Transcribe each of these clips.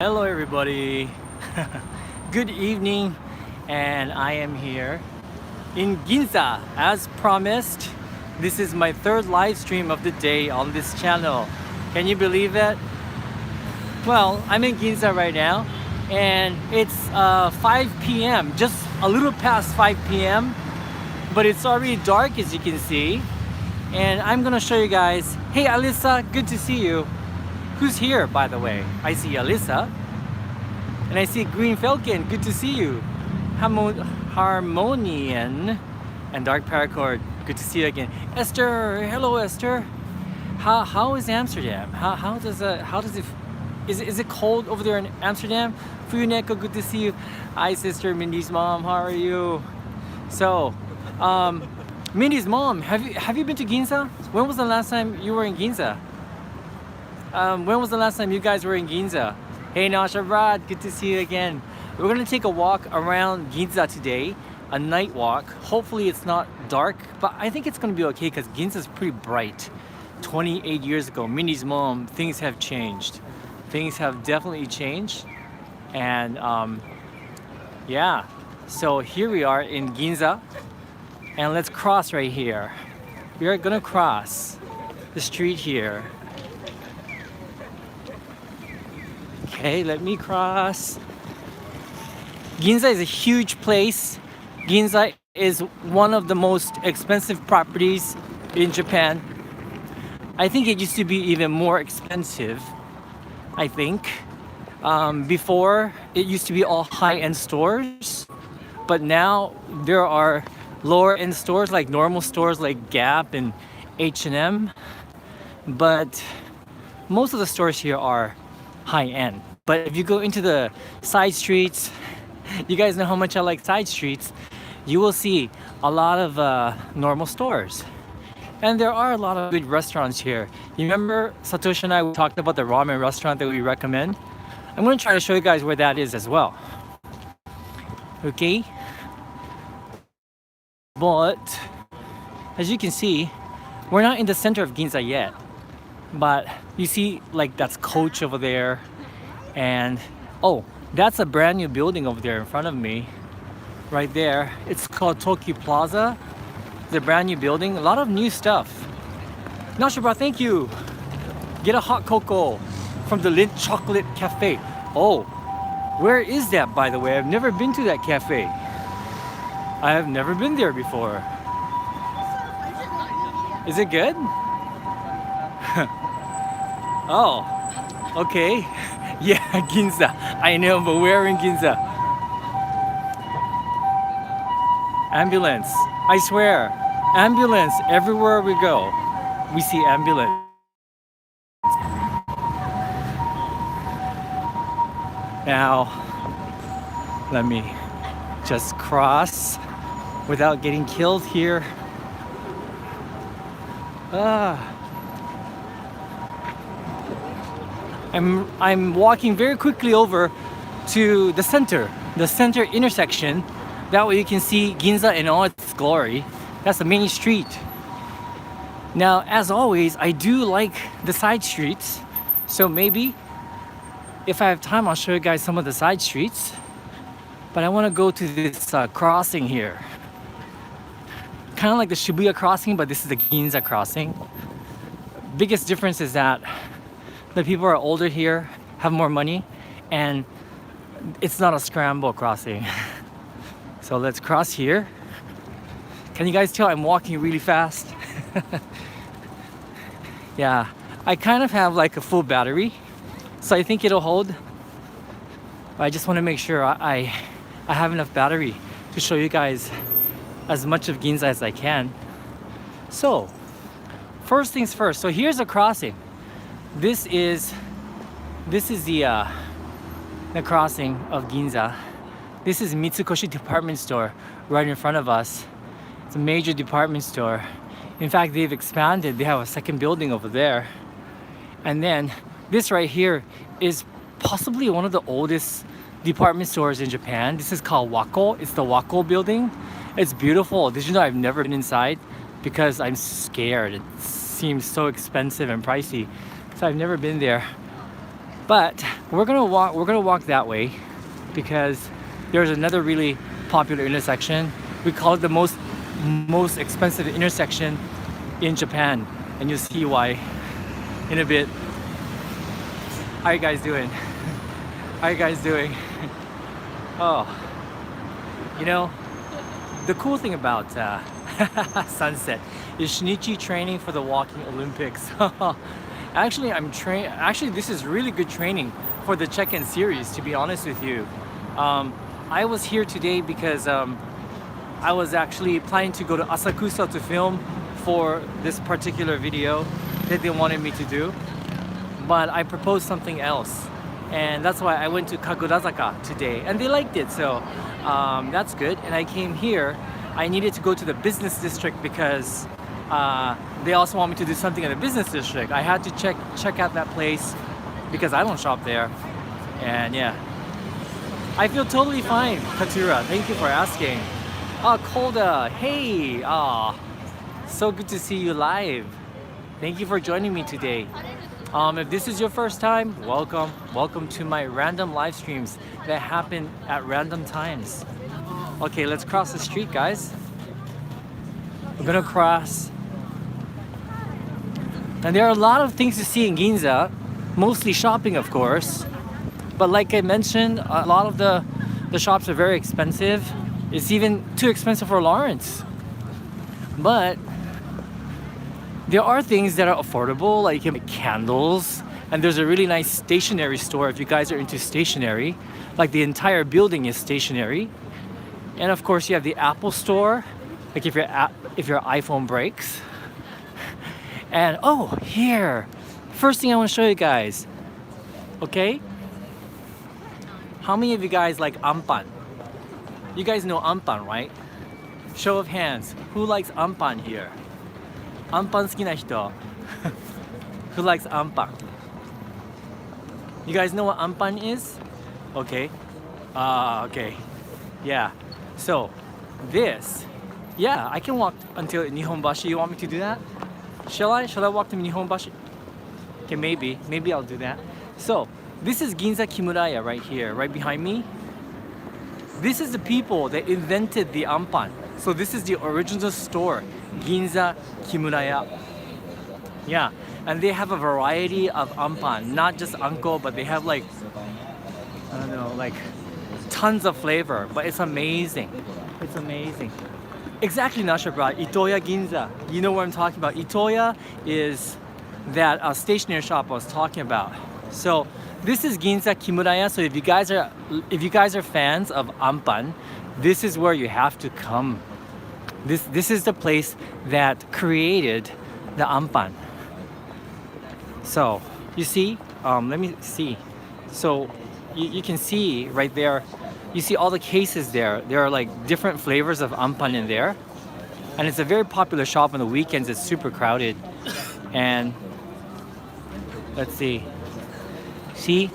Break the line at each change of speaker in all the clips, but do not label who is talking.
Hello everybody. Good evening, and I am here in Ginza as promised. This is my third live stream of the day on this channel. Can you believe it? Well, I'm in Ginza right now and it's 5 p.m. just a little past 5 p.m. but it's already dark, as you can see, and I'm gonna show you guys. Hey Alyssa, good to see you. Who's here, by the way? I see Alyssa. And I see Green Falcon. Good to see you. Harmonian and Dark Paracord. Good to see you again. Esther, hello Esther. How is Amsterdam? How does it is it cold over there in Amsterdam? Fuyuneko, good to see you. Hi sister, Mindy's mom. How are you? So, Mindy's mom, have you been to Ginza? When was the last time you were in Ginza? When was the last time you guys were in Ginza? Hey Nasha Rad, good to see you again. We're gonna take a walk around Ginza today, a night walk. Hopefully it's not dark, but I think it's gonna be okay because Ginza's pretty bright. 28 years ago, Minnie's mom, things have changed. Things have definitely changed. And yeah, so here we are in Ginza, and let's cross right here. We are gonna cross the street here. Okay, let me cross. Ginza is a huge place. Ginza is one of the most expensive properties in Japan. I think it used to be even more expensive, I think. Before, it used to be all high-end stores, but now there are lower-end stores, like normal stores like Gap and H&M. But most of the stores here are high-end. But if you go into the side streets, you guys know how much I like side streets, you will see a lot of normal stores. And there are a lot of good restaurants here. You remember Satoshi and I talked about the ramen restaurant that we recommend? I'm going to try to show you guys where that is as well. Okay? But as you can see, we're not in the center of Ginza yet. But you see, like, that's Coach over there, and oh, that's a brand new building over there in front of me right there. It's called Tokyo Plaza. It's a brand new building, a lot of new stuff. Nashibra, thank you. Get a hot cocoa from the Lindt Chocolate Cafe. Oh, where is that, by the way? I've never been to that cafe. I have never been there before. Is it good? Oh, okay. Yeah, Ginza. I know, but we're in Ginza. Ambulance. I swear. Ambulance. Everywhere we go, we see ambulance. Now, let me just cross without getting killed here. I'm walking very quickly over to the center intersection. That way you can see Ginza in all its glory. That's the main street. Now, as always, I do like the side streets. So maybe if I have time, I'll show you guys some of the side streets. But I want to go to this crossing here. Kind of like the Shibuya crossing, but this is the Ginza crossing. Biggest difference is that the people are older here, have more money, and it's not a scramble crossing. So let's cross here. Can you guys tell I'm walking really fast? Yeah, I kind of have like a full battery, so I think it'll hold. I just want to make sure I have enough battery to show you guys as much of Ginza as I can. So, first things first. So here's a crossing. This is the crossing of Ginza. This is Mitsukoshi department store right in front of us. It's a major department store. In fact, they've expanded. They have a second building over there. And then this right here is possibly one of the oldest department stores in Japan. This is called Wako. It's the Wako building. It's beautiful. Did you know I've never been inside because I'm scared. It seems so expensive and pricey. So I've never been there. But we're gonna walk that way because there's another really popular intersection. We call it the most expensive intersection in Japan, and you'll see why in a bit. How you guys doing? How you guys doing? Oh, you know, the cool thing about Sunset is Shinichi training for the walking Olympics. Actually, Actually, this is really good training for the check-in series, to be honest with you. I was here today because I was actually planning to go to Asakusa to film for this particular video that they wanted me to do, but I proposed something else, and that's why I went to Kagurazaka today, and they liked it, so that's good. And I came here. I needed to go to the business district because they also want me to do something in the business district. I had to check out that place because I don't shop there, and yeah, I feel totally fine. Katura, thank you for asking. Kolda, hey, so good to see you live. Thank you for joining me today. If this is your first time, welcome to my random live streams that happen at random times. Okay, let's cross the street, guys. We're gonna cross. And there are a lot of things to see in Ginza, mostly shopping, of course. But like I mentioned, a lot of the shops are very expensive. It's even too expensive for Lawrence. But there are things that are affordable, like you can get candles, and there's a really nice stationery store if you guys are into stationery. Like the entire building is stationery. And of course you have the Apple store, like if your iPhone breaks. And oh, here, first thing I want to show you guys. Okay? How many of you guys like ampan? You guys know ampan, right? Show of hands. Who likes ampan here? Ampan 好きな人? Who likes ampan? You guys know what ampan is? Okay. Okay. Yeah. So, this. Yeah, I can walk until Nihonbashi. You want me to do that? Shall I walk to Nihonbashi? Okay, maybe I'll do that. So, this is Ginza Kimuraya right here, right behind me. This is the people that invented the ampan. So this is the original store, Ginza Kimuraya. Yeah, and they have a variety of ampan, not just anko, but they have like, I don't know, like tons of flavor, but it's amazing. It's amazing. Exactly, Nasha brought Itoya Ginza. You know what I'm talking about. Itoya is that stationery shop I was talking about. So this is Ginza Kimuraya. So if you guys are fans of ampan, this is where you have to come. This is the place that created the ampan. So you see, let me see. So you can see right there. You see all the cases there. There are like different flavors of ampan in there, and it's a very popular shop on the weekends. It's super crowded, and let's see. See,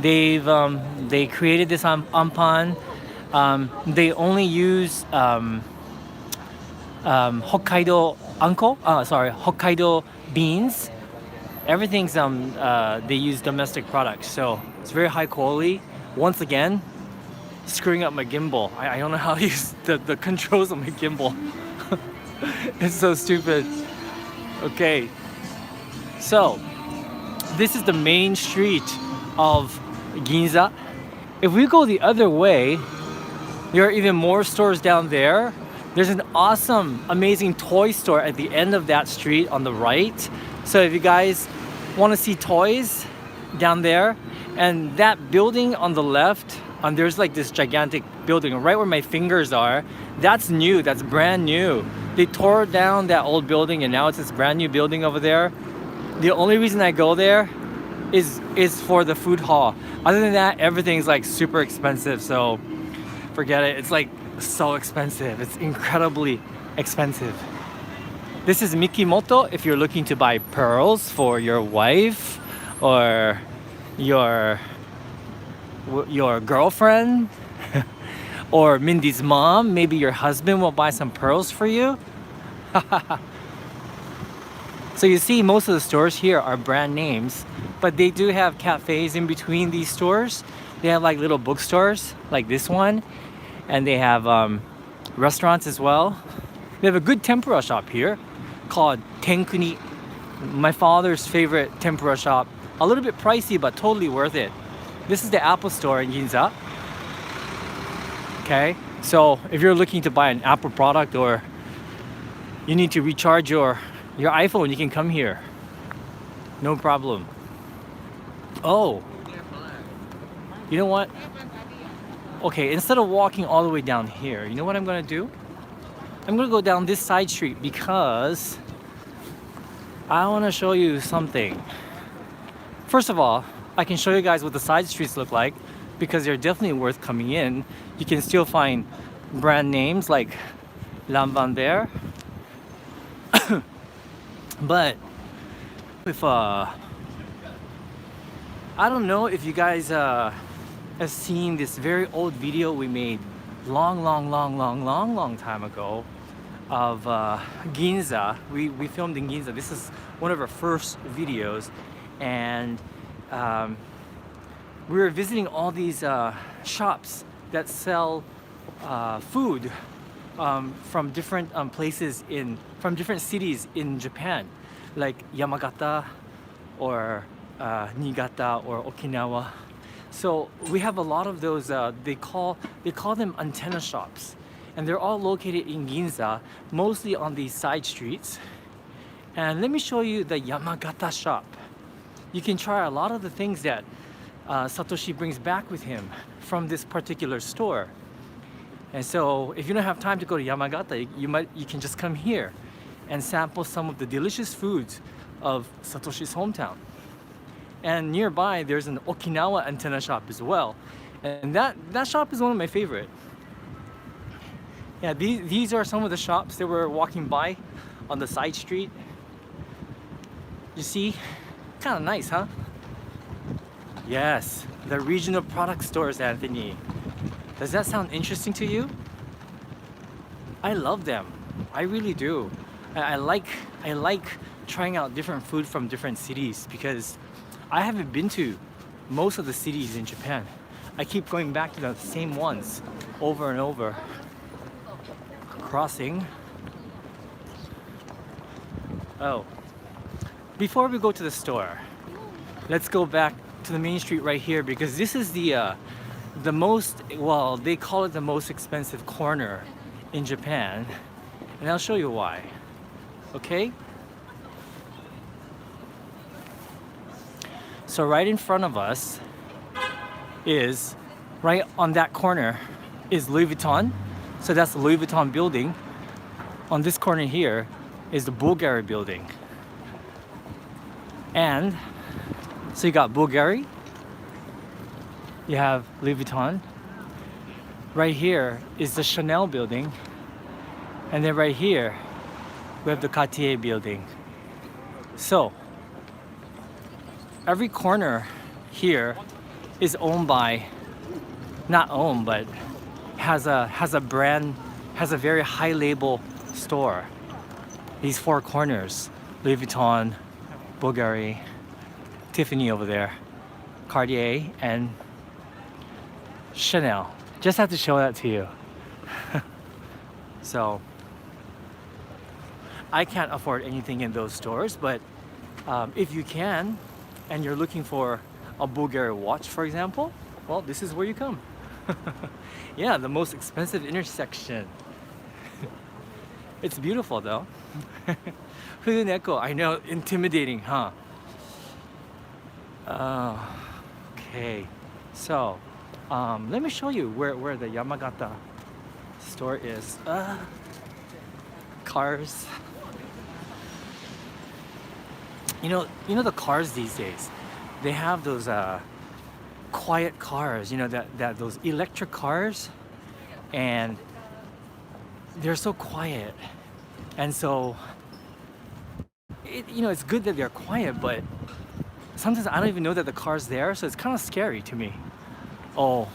they created this ampan. They only use Hokkaido anko. Hokkaido beans. Everything's they use domestic products, so it's very high quality. Once again, screwing up my gimbal. I don't know how to use the controls of my gimbal. It's so stupid. Okay, so this is the main street of Ginza. If we go the other way, there are even more stores down there. There's an awesome, amazing toy store at the end of that street on the right. So if you guys want to see toys down there, and that building on the left, there's like this gigantic building right where my fingers are. That's new, that's brand new. They tore down that old building and now it's this brand new building over there. The only reason I go there is for the food hall. Other than that, everything's like super expensive, so forget it. It's like so expensive. It's incredibly expensive. This is Mikimoto if you're looking to buy pearls for your wife or your girlfriend or Mindy's mom. Maybe your husband will buy some pearls for you. So you see, most of the stores here are brand names but they do have cafes in between these stores. They have like little bookstores like this one, and they have restaurants as well. They have a good tempura shop here called Tenkuni, my father's favorite tempura shop. A little bit pricey, but totally worth it. This is the Apple store in Ginza. Okay, so if you're looking to buy an Apple product or you need to recharge your iPhone, you can come here. No problem. Oh, you know what? Okay, instead of walking all the way down here, you know what I'm gonna do? I'm gonna go down this side street because I wanna show you something. First of all, I can show you guys what the side streets look like because they're definitely worth coming in. You can still find brand names like Lambander. But if I don't know if you guys have seen this very old video we made long time ago of Ginza. We filmed in Ginza. This is one of our first videos, and we were visiting all these shops that sell food from different places from different cities in Japan, like Yamagata or Niigata or Okinawa. So we have a lot of those. They call them antenna shops, and they're all located in Ginza, mostly on these side streets. And let me show you the Yamagata shop. You can try a lot of the things that Satoshi brings back with him from this particular store. And so if you don't have time to go to Yamagata, you can just come here and sample some of the delicious foods of Satoshi's hometown. And nearby there's an Okinawa antenna shop as well, and that shop is one of my favorite. Yeah, these are some of the shops that we're walking by on the side street. You see, kind of nice, huh? Yes, the regional product stores, Anthony. Does that sound interesting to you? I love them. I really do. I like trying out different food from different cities because I haven't been to most of the cities in Japan. I keep going back to the same ones over and over. Crossing. Oh. Before we go to the store, let's go back to the main street right here because this is the most, well, they call it the most expensive corner in Japan, and I'll show you why. Okay? So right in front of us is, right on that corner is Louis Vuitton. So that's the Louis Vuitton building. On this corner here is the Bulgari building. And so you got Bulgari, you have Louis Vuitton. Right here is the Chanel building. And then right here, we have the Cartier building. So, every corner here is owned by, not owned, but has a brand, has a very high label store. These four corners, Louis Vuitton, Bulgari, Tiffany over there, Cartier, and Chanel. Just have to show that to you. So, I can't afford anything in those stores, but if you can, and you're looking for a Bulgari watch, for example, well, this is where you come. Yeah, the most expensive intersection. It's beautiful though. Huneko, I know, intimidating, huh? Okay, so let me show you where the Yamagata store is. Cars. You know the cars these days, they have those quiet cars, you know, that those electric cars, and they're so quiet. And so it's good that they're quiet, but sometimes I don't even know that the car's there, so it's kind of scary to me. Oh,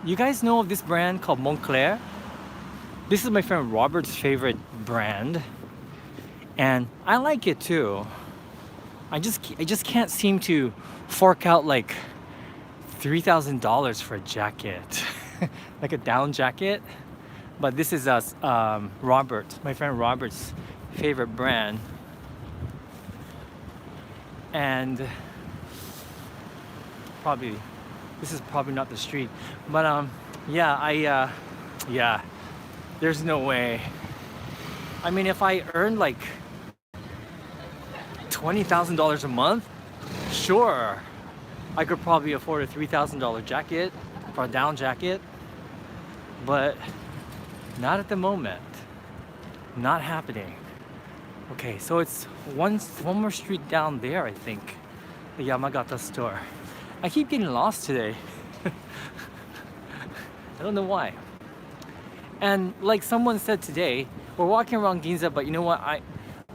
you guys know of this brand called Montclair? This is my friend Robert's favorite brand, and I like it too. I just can't seem to fork out like $3,000 for a jacket, like a down jacket. But this is us, Robert, my friend Robert's favorite brand, and probably this is probably not the street, but yeah, yeah, there's no way. I mean, if I earned like $20,000 a month, sure, I could probably afford a $3,000 jacket for a down jacket, but not at the moment. Not happening. Okay, so it's one more street down there, I think, the Yamagata store. I keep getting lost today. I don't know why. And like someone said today, we're walking around Ginza, but you know what?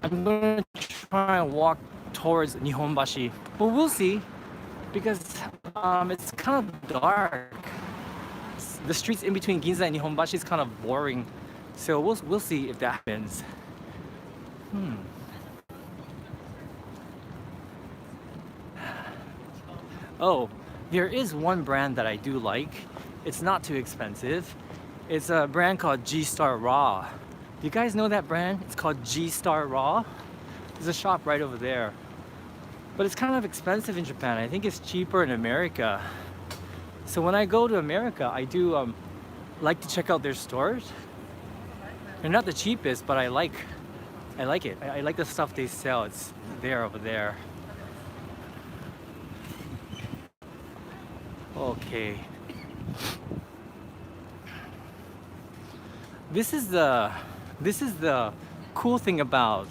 I'm gonna try and walk towards Nihonbashi, but we'll see, because it's kind of dark. The streets in between Ginza and Nihonbashi is kind of boring, so we'll see if that happens. Oh, there is one brand that I do like. It's not too expensive. It's a brand called G-Star Raw. Do you guys know that brand? It's called G-Star Raw. There's a shop right over there. But it's kind of expensive in Japan. I think it's cheaper in America. So when I go to America, I do like to check out their stores. They're not the cheapest, but I like it. I like the stuff they sell. It's there over there. Okay. This is the cool thing about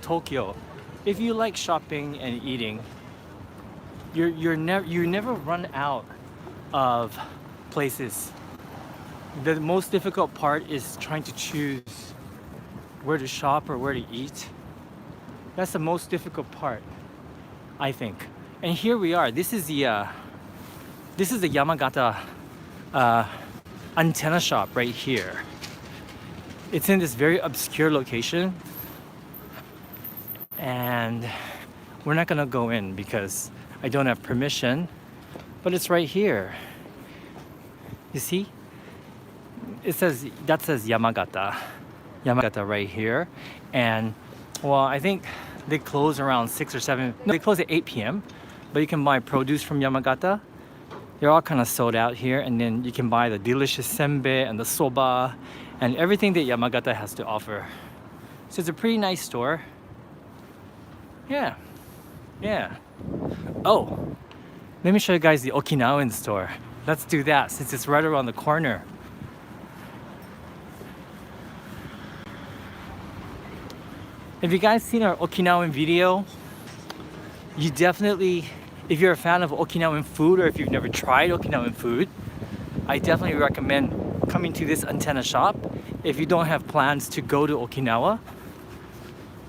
Tokyo. If you like shopping and eating, you never run out of places. The most difficult part is trying to choose where to shop or where to eat. That's the most difficult part, I think. And here we are. This is the Yamagata antenna shop right here. It's in this very obscure location, and we're not gonna go in because I don't have permission, but it's right here. You see? That says Yamagata right here. And well, I think they close around 6 or 7. No, they close at 8 p.m. But you can buy produce from Yamagata. They're all kind of sold out here, and then you can buy the delicious senbei and the soba and everything that Yamagata has to offer. So it's a pretty nice store. Yeah. Oh, let me show you guys the Okinawan store. Let's do that since it's right around the corner. Have you guys seen our Okinawan video? You definitely, if you're a fan of Okinawan food or if you've never tried Okinawan food, I definitely recommend coming to this antenna shop. If you don't have plans to go to Okinawa,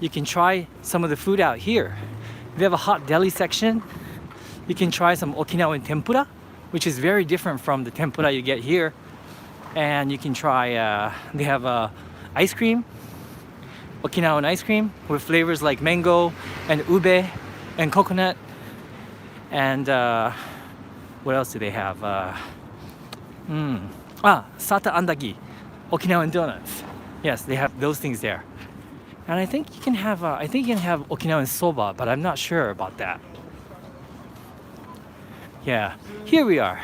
you can try some of the food out here. They have a hot deli section. You can try some Okinawan tempura, which is very different from the tempura you get here. And you can try, they have ice cream, Okinawan ice cream with flavors like mango and ube and coconut. And what else do they have? Sata andagi, Okinawan donuts. Yes, they have those things there. And I think you can have Okinawan soba, but I'm not sure about that. Yeah, here we are.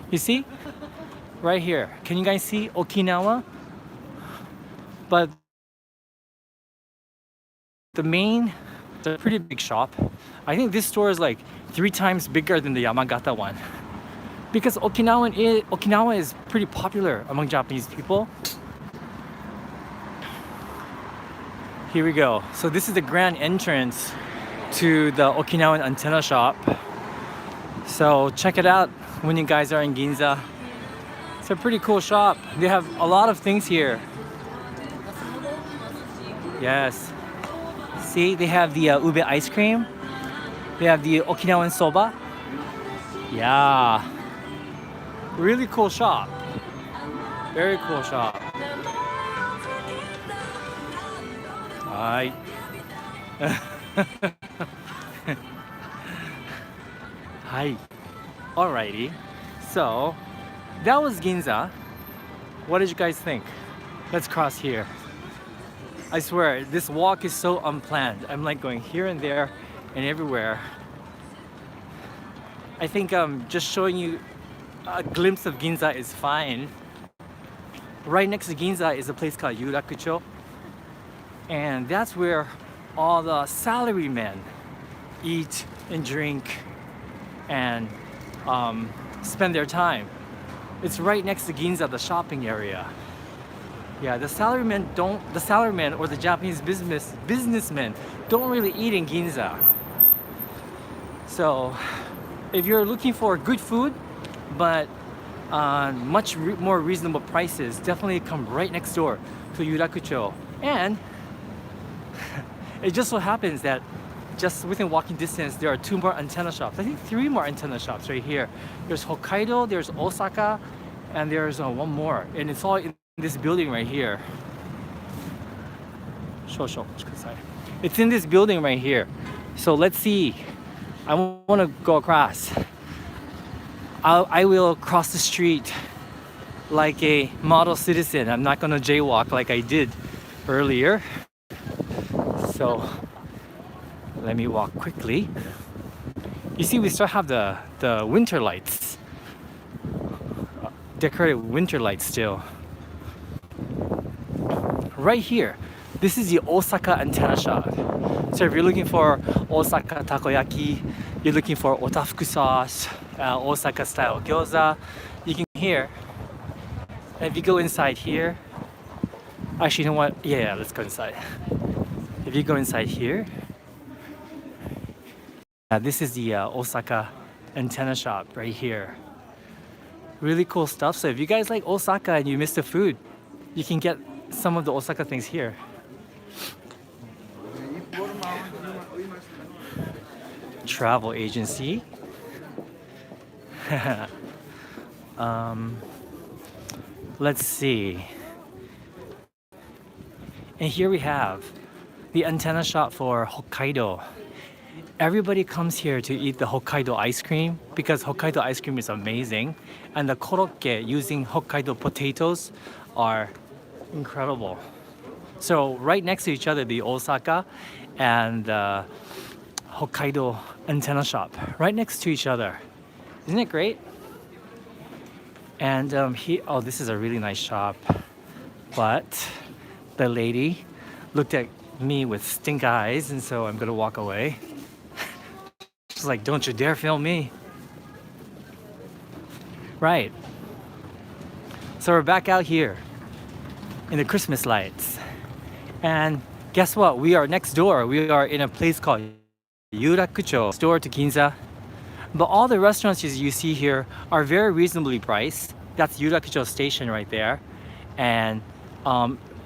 You see? Right here. Can you guys see Okinawa? But it's a pretty big shop. I think this store is like 3 times bigger than the Yamagata one. Because Okinawa is pretty popular among Japanese people. Here we go. So this is the grand entrance to the Okinawan antenna shop. So check it out when you guys are in Ginza. It's a pretty cool shop. They have a lot of things here. Yes. See, they have the ube ice cream. They have the Okinawan soba. Yeah. Really cool shop. Very cool shop. Alright. Hi. Alrighty. So that was Ginza. What did you guys think? Let's cross here. I swear, this walk is so unplanned. I'm like going here and there and everywhere. I think just showing you a glimpse of Ginza is fine. Right next to Ginza is a place called Yurakucho. And that's where all the salarymen eat and drink and spend their time. It's right next to Ginza, the shopping area. Yeah, the salarymen or the Japanese businessmen don't really eat in Ginza. So if you're looking for good food, but much more reasonable prices, definitely come right next door to Yurakucho. And it just so happens that just within walking distance, there are 2 more antenna shops. I think 3 more antenna shops right here. There's Hokkaido, there's Osaka, and there's one more. And it's all in this building right here. It's in this building right here. So let's see. I want to go across. I will cross the street like a model citizen. I'm not gonna jaywalk like I did earlier. So let me walk quickly. You see, we still have the winter lights, decorated winter lights still. Right here, this is the Osaka antenna shop. So if you're looking for Osaka takoyaki, you're looking for otafuku sauce, Osaka style gyoza, you can hear. And if you go inside here, actually, you know what? Yeah, let's go inside. If you go inside here, this is the Osaka antenna shop right here. Really cool stuff. So if you guys like Osaka and you miss the food, you can get some of the Osaka things here. Travel agency. Let's see. And here we have the antenna shop for Hokkaido. Everybody comes here to eat the Hokkaido ice cream because Hokkaido ice cream is amazing, and the korokke using Hokkaido potatoes are incredible. So right next to each other, the Osaka and Hokkaido antenna shop, right next to each other. Isn't it great? And oh, this is a really nice shop, but the lady looked at me with stink eyes, and so I'm gonna walk away. She's like, don't you dare film me. Right. So we're back out here in the Christmas lights. And guess what? We are next door. We are in a place called Yurakucho, next door to Ginza. But all the restaurants you see here are very reasonably priced. That's Yurakucho station right there. And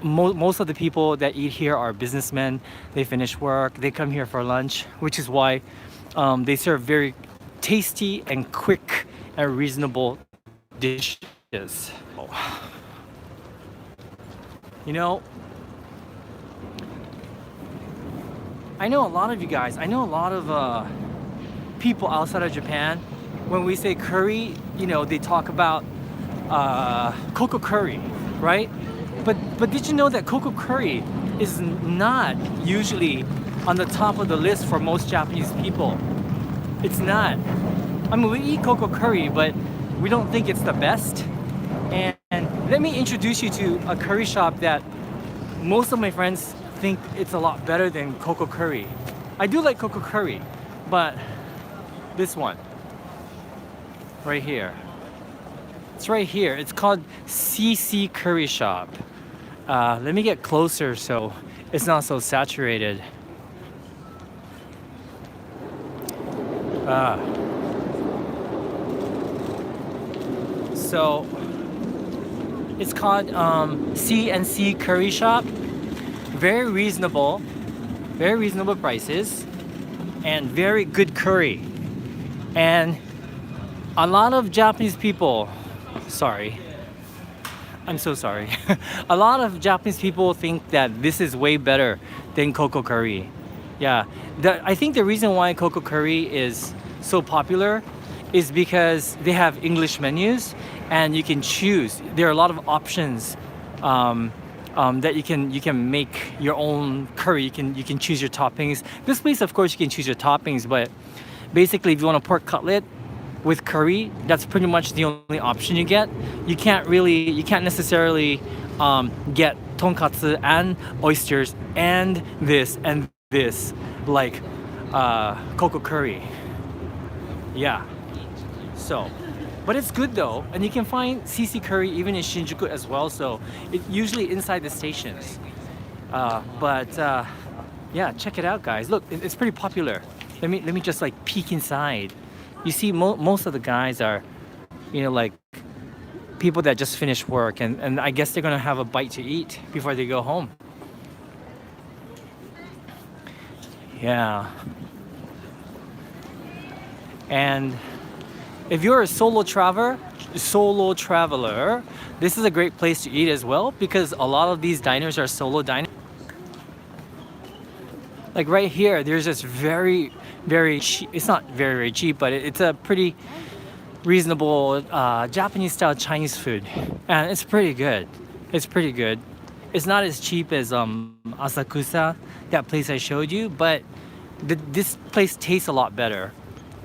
most of the people that eat here are businessmen. They finish work, they come here for lunch, which is why they serve very tasty and quick and reasonable dishes. You know, I know a lot of you guys, I know a lot of people outside of Japan, when we say curry, you know, they talk about coco curry, right? But did you know that coco curry is not usually on the top of the list for most Japanese people? It's not. I mean, we eat coco curry, but we don't think it's the best. And let me introduce you to a curry shop that most of my friends think it's a lot better than coco curry. I do like coco curry, but this one, right here. It's right here. It's called CC Curry Shop. Let me get closer so it's not so saturated. So it's called C&C Curry Shop. Very reasonable prices, and very good curry. And a lot of Japanese people, sorry, I'm so sorry. A lot of Japanese people think that this is way better than coco curry. Yeah, I think the reason why coco curry is so popular is because they have English menus and you can choose. There are a lot of options that you can make your own curry. You can choose your toppings. This place, of course, you can choose your toppings, but basically, if you want a pork cutlet with curry, that's pretty much the only option you get. You can't necessarily get tonkatsu and oysters and this like cocoa curry. Yeah. So, but it's good though, and you can find CC curry even in Shinjuku as well. So, it usually inside the stations. Yeah, check it out, guys. Look, it's pretty popular. Let me just like peek inside. You see, most of the guys are, like people that just finished work, and I guess they're gonna have a bite to eat before they go home. Yeah. And if you're a solo traveler, this is a great place to eat as well, because a lot of these diners are solo diners. Like right here, there's this very, very cheap, it's not very, very cheap, but it's a pretty reasonable Japanese style Chinese food. And it's pretty good. It's pretty good. It's not as cheap as Asakusa, that place I showed you, but this place tastes a lot better.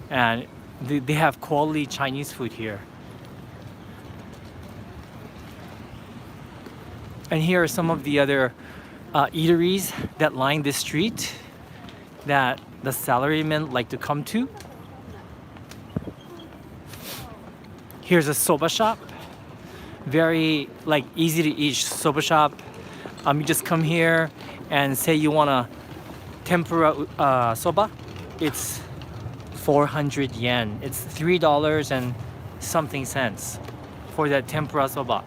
And they have quality Chinese food here. And here are some of the other eateries that line this street that the salarymen like to come to. Here's a soba shop. Very like easy to eat soba shop. You just come here and say you want a tempura soba. It's 400 yen. It's $3 and something cents for that tempura soba.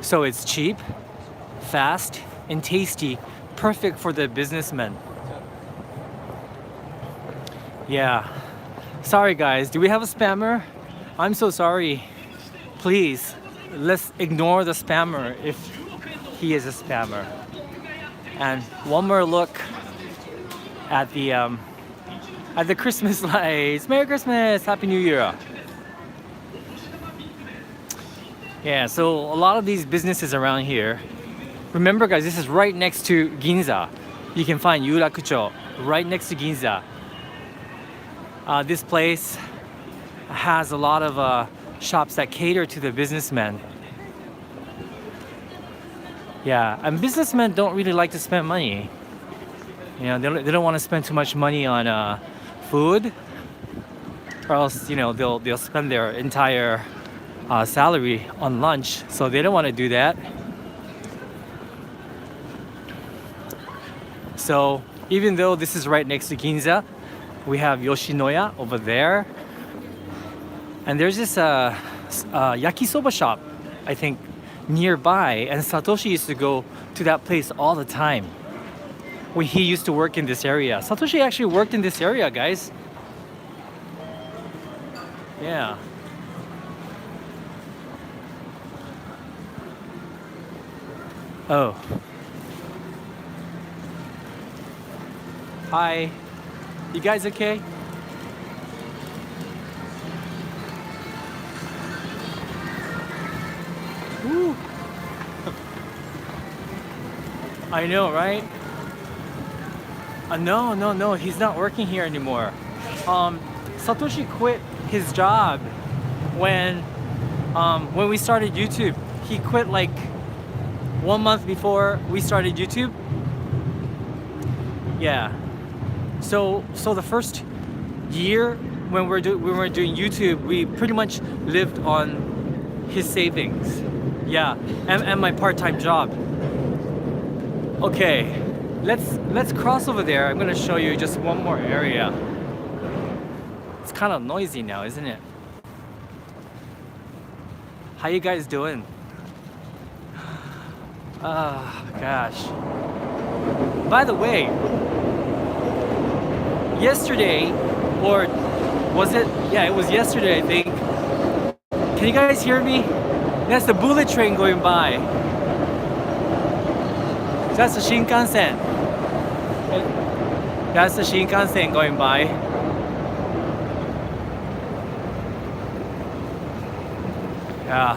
So it's cheap, fast, and tasty, perfect for the businessmen. Yeah. Sorry guys, do we have a spammer? I'm so sorry. Please, let's ignore the spammer if he is a spammer. And one more look at the Christmas lights. Merry Christmas, Happy New Year. Yeah, so a lot of these businesses around here. Remember guys, this is right next to Ginza. You can find Yurakucho right next to Ginza. This place has a lot of shops that cater to the businessmen. Yeah, and businessmen don't really like to spend money. They don't want to spend too much money on food, or else they'll spend their entire salary on lunch. So they don't want to do that. So even though this is right next to Ginza, we have Yoshinoya over there, and there's this yakisoba shop, I think, nearby, and Satoshi used to go to that place all the time when he used to work in this area. Satoshi actually worked in this area, guys. Yeah. Oh. Hi. You guys okay? Woo. I know, right? No, he's not working here anymore. Satoshi quit his job when we started YouTube. He quit like 1 month before we started YouTube. Yeah. So the first year when we were doing YouTube, we pretty much lived on his savings. Yeah, and my part-time job. Okay, let's cross over there. I'm gonna show you just one more area. It's kind of noisy now, isn't it? How you guys doing? Ah, gosh. By the way, yesterday, or was it? Yeah, it was yesterday, I think. Can you guys hear me? That's the bullet train going by. That's the Shinkansen. That's the Shinkansen going by. Yeah.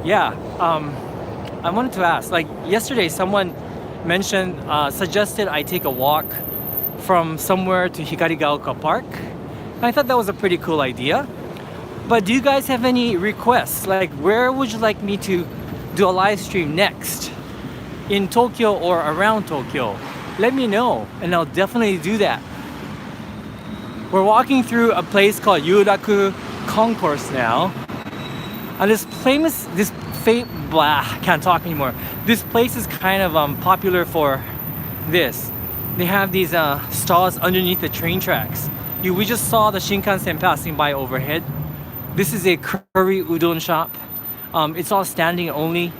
Yeah. I wanted to ask, like yesterday someone mentioned, suggested I take a walk from somewhere to Hikarigaoka Park. And I thought that was a pretty cool idea. But do you guys have any requests? Like, where would you like me to do a live stream next? In Tokyo or around Tokyo? Let me know, and I'll definitely do that. We're walking through a place called Yurakucho Concourse now. And can't talk anymore. This place is kind of popular for this. They have these stalls underneath the train tracks. We just saw the Shinkansen passing by overhead. This is a curry udon shop. It's all standing only.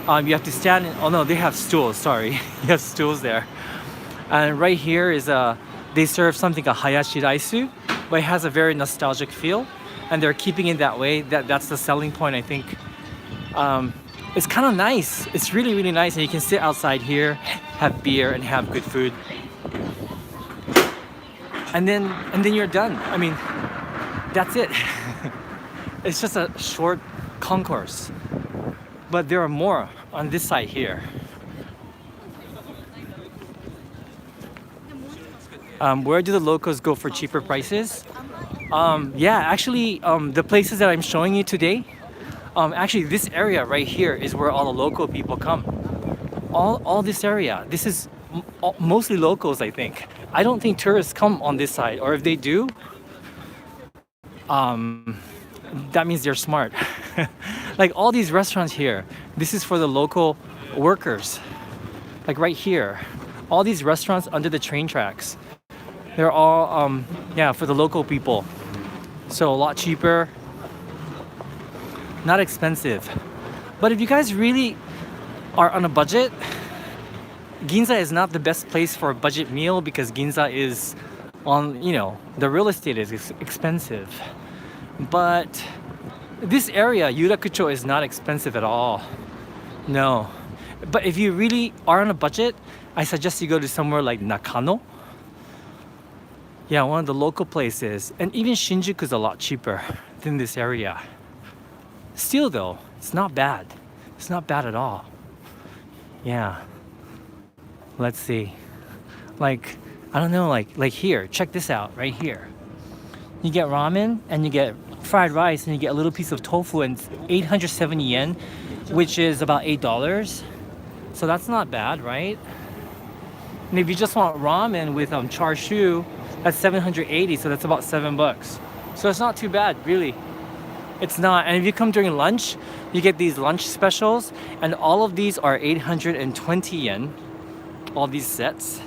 You have to stand in, oh no, they have stools, sorry. You have stools there. And right here is they serve something called hayashi raisu, but it has a very nostalgic feel. And they're keeping it that way. That's the selling point, I think. It's kind of nice. It's really, really nice. And you can sit outside here, have beer, and have good food. And then you're done. I mean, that's it. It's just a short concourse. But there are more on this side here. Where do the locals go for cheaper prices? Yeah, actually, the places that I'm showing you today, actually this area right here is where all the local people come. All this area, this is mostly locals, I think. I don't think tourists come on this side, or if they do, that means they're smart. Like all these restaurants here, this is for the local workers. Like right here, all these restaurants under the train tracks, they're all, yeah, for the local people. So a lot cheaper, not expensive. But if you guys really are on a budget, Ginza is not the best place for a budget meal because Ginza is on, you know, the real estate is expensive. But this area, Yurakucho, is not expensive at all. No. But if you really are on a budget, I suggest you go to somewhere like Nakano. Yeah, one of the local places. And even Shinjuku is a lot cheaper than this area. Still though, it's not bad. It's not bad at all. Yeah. Let's see. Like, I don't know, like here, check this out, right here. You get ramen and you get fried rice and you get a little piece of tofu and it's 870 yen, which is about $8. So that's not bad, right? And if you just want ramen with char siu, that's 780, so that's about $7. So it's not too bad, really. It's not. And if you come during lunch, you get these lunch specials, and all of these are 820 yen, all these sets.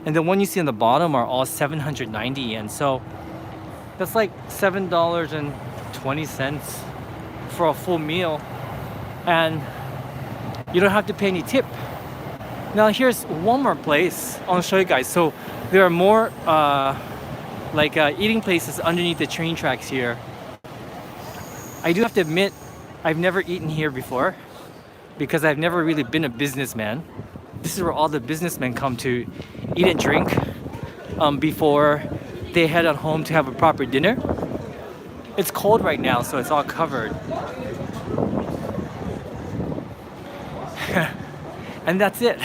And the one you see on the bottom are all 790 yen. So that's like $7.20 for a full meal. And you don't have to pay any tip. Now here's one more place I'll show you guys. So there are more eating places underneath the train tracks here. I do have to admit, I've never eaten here before because I've never really been a businessman. This is where all the businessmen come to eat and drink before they head on home to have a proper dinner. It's cold right now, so it's all covered. And that's it.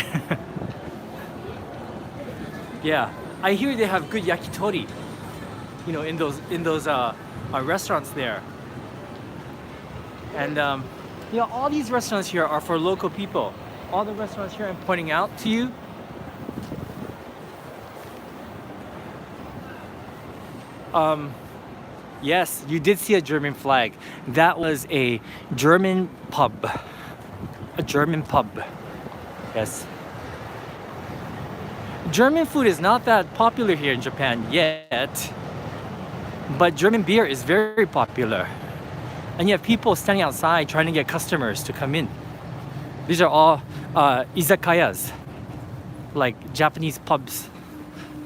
Yeah, I hear they have good yakitori, you know, in those restaurants there. And you know, all these restaurants here are for local people. All the restaurants here I'm pointing out to you, yes, you did see a German flag. That was a German pub. A German pub. Yes. German food is not that popular here in Japan yet, but German beer is very popular. And you have people standing outside trying to get customers to come in. These are all izakayas, like Japanese pubs,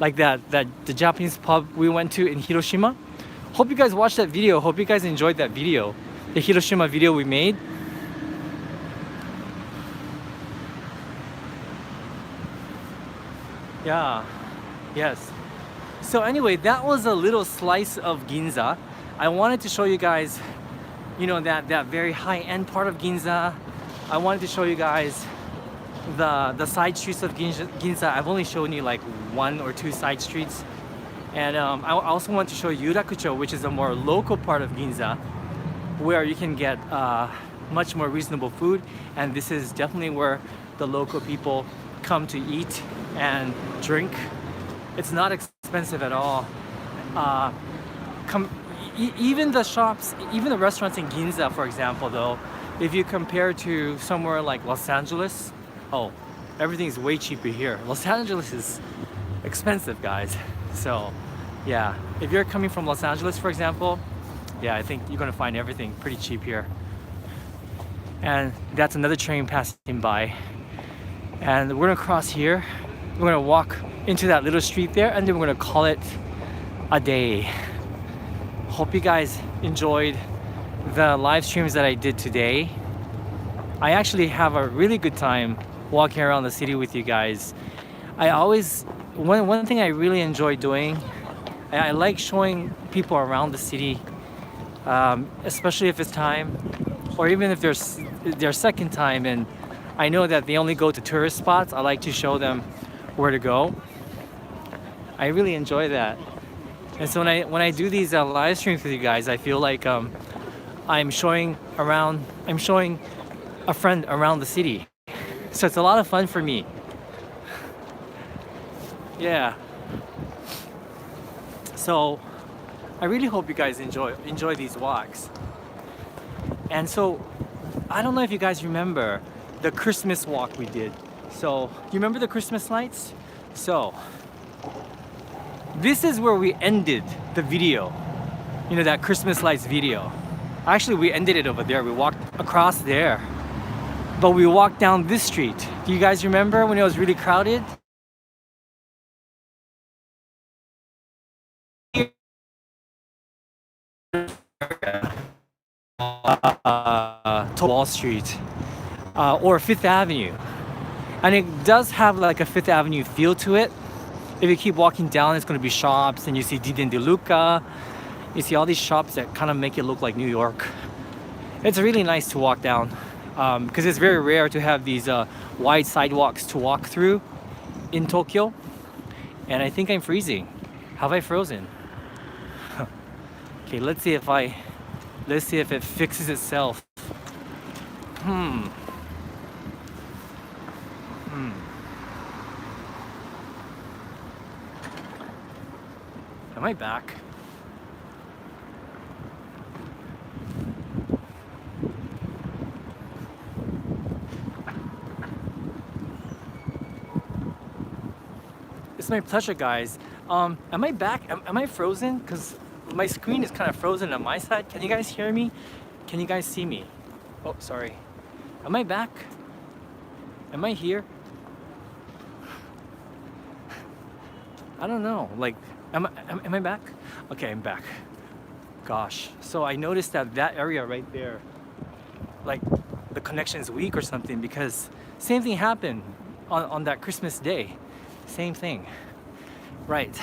like the Japanese pub we went to in Hiroshima. Hope you guys watched that video. Hope you guys enjoyed that video, the Hiroshima video we made. Yeah, yes. So anyway, that was a little slice of Ginza. I wanted to show you guys you know, that very high-end part of Ginza. I wanted to show you guys the side streets of Ginza. I've only shown you like 1 or 2 side streets. And I also want to show Yurakucho, which is a more local part of Ginza, where you can get much more reasonable food. And this is definitely where the local people come to eat and drink. It's not expensive at all. Even the shops, even the restaurants in Ginza, for example, though, if you compare to somewhere like Los Angeles, oh, everything's way cheaper here. Los Angeles is expensive, guys. So yeah, if you're coming from Los Angeles, for example, yeah, I think you're gonna find everything pretty cheap here. And that's another train passing by. And we're gonna cross here. We're gonna walk into that little street there, and then we're gonna call it a day. Hope you guys enjoyed the live streams that I did today. I actually have a really good time walking around the city with you guys. I always, one thing I really enjoy doing, I like showing people around the city, especially if it's time, or even if there's their second time and I know that they only go to tourist spots. I like to show them where to go. I really enjoy that. And so when I do these live streams with you guys, I feel like I'm showing a friend around the city. So it's a lot of fun for me. Yeah. So I really hope you guys enjoy these walks. And so I don't know if you guys remember the Christmas walk we did. So you remember the Christmas lights? So this is where we ended the video. You know, that Christmas lights video. Actually, we ended it over there. We walked across there. But we walked down this street. Do you guys remember when it was really crowded? To Wall Street or Fifth Avenue. And it does have like a Fifth Avenue feel to it. If you keep walking down, it's going to be shops, and you see Diden de Luca. You see all these shops that kind of make it look like New York. It's really nice to walk down because it's very rare to have these wide sidewalks to walk through in Tokyo. And I think I'm freezing. Have I frozen? Okay, let's see if it fixes itself. Am I back? It's my pleasure, guys. Am I back? Am I frozen? Because my screen is kind of frozen on my side. Can you guys hear me? Can you guys see me? Oh, sorry. Am I back? Am I here? I don't know. Like, am I back? Okay, I'm back. Gosh. So I noticed that area right there, like the connection is weak or something, because same thing happened on that Christmas day. Same thing. Right.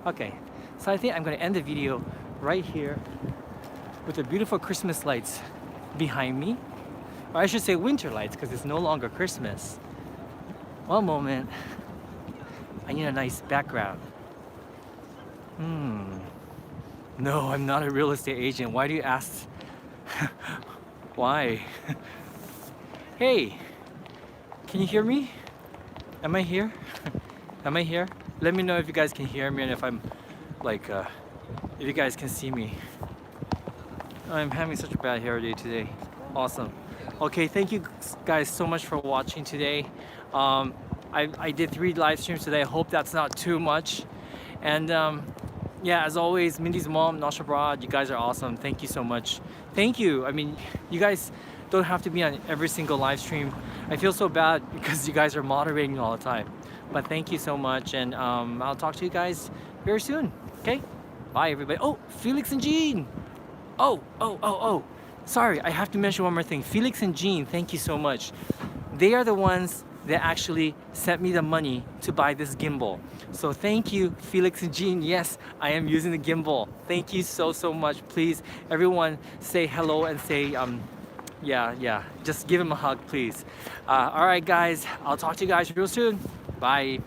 Okay. So I think I'm going to end the video right here with the beautiful Christmas lights behind me. Or I should say winter lights, because it's no longer Christmas. One moment. I need a nice background. No, I'm not a real estate agent. Why do you ask? Why? Hey, can you hear me? Am I here? Am I here? Let me know if you guys can hear me and if I'm like, if you guys can see me. I'm having such a bad hair day today. Awesome. Okay, thank you guys so much for watching today. I did 3 live streams today. I hope that's not too much. And yeah, as always, Mindy's mom, Nasha Broad, you guys are awesome. Thank you so much. Thank you. I mean, you guys don't have to be on every single live stream. I feel so bad because you guys are moderating all the time. But thank you so much, and I'll talk to you guys very soon. Okay? Bye, everybody. Oh, Felix and Jean. Sorry, I have to mention one more thing. Felix and Jean, thank you so much. They are the ones that actually sent me the money to buy this gimbal. So thank you, Felix and Jean. Yes, I am using the gimbal. Thank you so much. Please, everyone, say hello and say yeah, just give him a hug, please. All right, guys, I'll talk to you guys real soon. Bye.